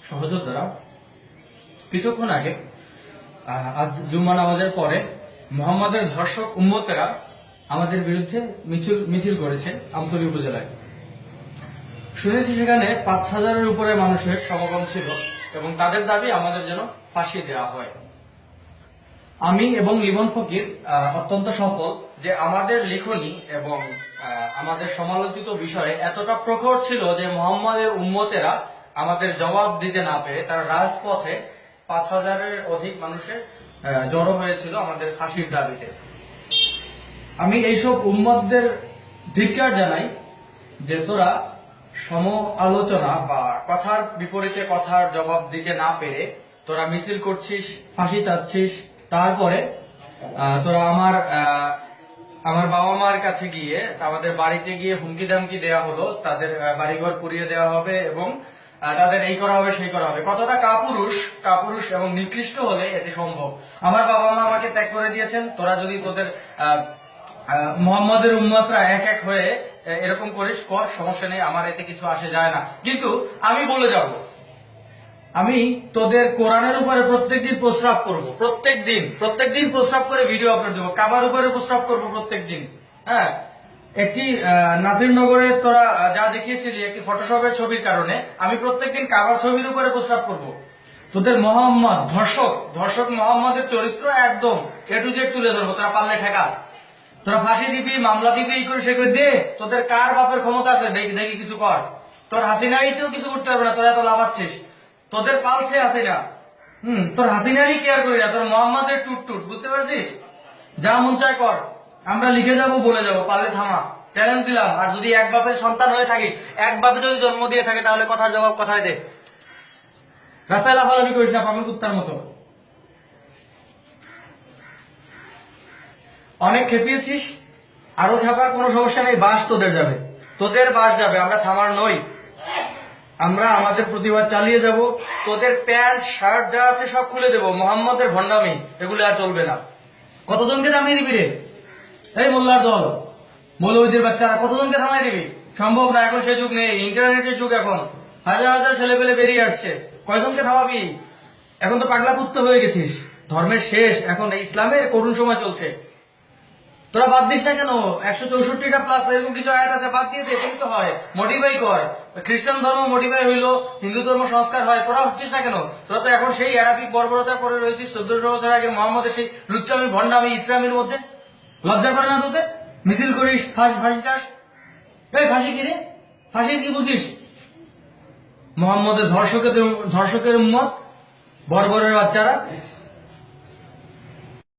সহযোদ্ধারা, কিছুক্ষণ আগে আজ জুম্মা নামাজের পরে মোহাম্মদের ধর্ষক উম্মতেরা আমাদের বিরুদ্ধে মিছিল করেছে আমতলী উপজেলায়। শুনেছি সেখানে 5,000-এর উপরে মানুষের সমাগম ছিল এবং তাদের দাবি আমাদের যেন ফাঁসি দেওয়া হয়। আমি এবং লিমন ফকির অত্যন্ত সফল যে আমাদের লিখনী এবং আমাদের সমালোচিত বিষয়ে এতটা প্রখর ছিল যে মোহাম্মদের উম্মতেরা আমাদের জবাব দিতে না পেরে তারা রাজপথে 5,000-এর অধিক মানুষের জড়ো হয়েছিল আমাদের ফাঁসির দাবিতে। আমি এইসব উম্মতদের ধিক্কার জানাই যে তোরা সম আলোচনা বা কথার বিপরীতে কথার জবাব দিতে না পেরে তোরা মিছিল করছিস, ফাঁসি চাচ্ছিস। তারপরে তোরা আমার বাবা মার কাছে গিয়ে, আমাদের বাড়িতে গিয়ে হুমকি দামকি দেওয়া হলো, তাদের বাড়িঘর পুড়িয়ে দেওয়া হবে এবং তাদের এই করা হবে সেই করা হবে। কতটা কাপুরুষ এবং নিকৃষ্ট হলে এটি সম্ভব। আমার বাবা মা আমাকে ত্যাগ করে দিয়েছেন, তোরা যদি তোদের মোহাম্মদের উম্মতরা এক এক হয়ে এরকম করিস, কর, সমস্যা নেই, আমার এতে কিছু আসে যায় না। কিন্তু আমি বলে যাব, আমি তোদের কোরআনের উপরে প্রত্যেকদিন প্রস্রাব করব, প্রত্যেকদিন প্রস্রাব করে ভিডিও আপলোড দেবো, কাবার উপরে প্রস্রাব করবো প্রত্যেকদিন। হ্যাঁ, একটি নাসিরনগরে তোরা যা দেখিয়েছিলি একটি ফটোশপের ছবির কারণে আমি প্রত্যেকদিন কাবার ছবির উপরে প্রস্রাব করব। তোদের মোহাম্মদ ধর্ষক মোহাম্মদের চরিত্র একদম A to Z তুলে ধরবো, তোরা পারলে ঠেকা। তোরা ফাঁসি দিবি, মামলা দিবি, এই করে সে করে দে। তোদের কার বাপের ক্ষমতা আছে দেখি কিছু কর। তোর হাসিনারিতেও কিছু করতে পারবে না, তোরা এত লাফাচ্ছিস। তোদের পালছে হাসিনা, তোর হাসিনারই কেয়ার করি না, তোর মোহাম্মদের টুট বুঝতে পারছিস? যা মন চায় কর, আমরা লিখে যাব, বলে যাব, পারলে থামা, চ্যালেঞ্জ দিলাম। আর যদি এক বাপের সন্তান হয়ে থাকিস, এক বাপে যদি জন্ম দিয়ে থাকে, তাহলে কথার জবাব কথায় দে। রাস্তায় লাফালাফি করিস না পাগল কুত্তার মতো। অনেক খেপিয়েছিস, আরো খেপা, কোনো সমস্যা নেই, বাস তোদের বাস যাবে, আমরা থামার নই। আমরা আমাদের প্রতিবাদ চালিয়ে যাব। তোদের প্যান্ট শার্ট যা আছে সব খুলে দেবো। মোহাম্মদের ভণ্ডামি এগুলো আর চলবে না। কতজনকে থামিয়ে দিবি রে? এই মোল্লার দল, মৌলবীদের বাচ্চারা কতজনকে থামিয়ে দিবি? সম্ভব না, এখন সে যুগ নেই, ইন্টারনেটের যুগ। এখন হাজার ছেলে পেলে বেরিয়ে আসছে, কয়জনকে থামাবি? এখন তো পাগলা কুত্ত হয়ে গেছিস। ধর্মের শেষ, এখন ইসলামের করুণ সময় চলছে। তোরা বাদ দিস না কেন? 164টা প্লাস এরকম কিছু আয়াত আছে, বাদ দিয়ে দে, তো হয়, মডিফাই কর। খ্রিস্টান ধর্ম মডিফাই হইলো, হিন্দু ধর্ম সংস্কার হয়, তোরা হচ্ছিস না কেন? তোরা তো এখন সেই আরাবিক বর্বরতা করে রয়েছিস 1400 বছর আগে মোহাম্মদের সেই লুচ্চামি ভণ্ডামি ইসলামের মধ্যে। লজ্জা করে না তোদের? মিছিল করিস, ফাঁসি চাস। এই ফাঁসি কি রে? ফাঁসি কি বুঝিস? মোহাম্মদের ধর্ষকের উম্মত, বর্বরের বাচ্চারা।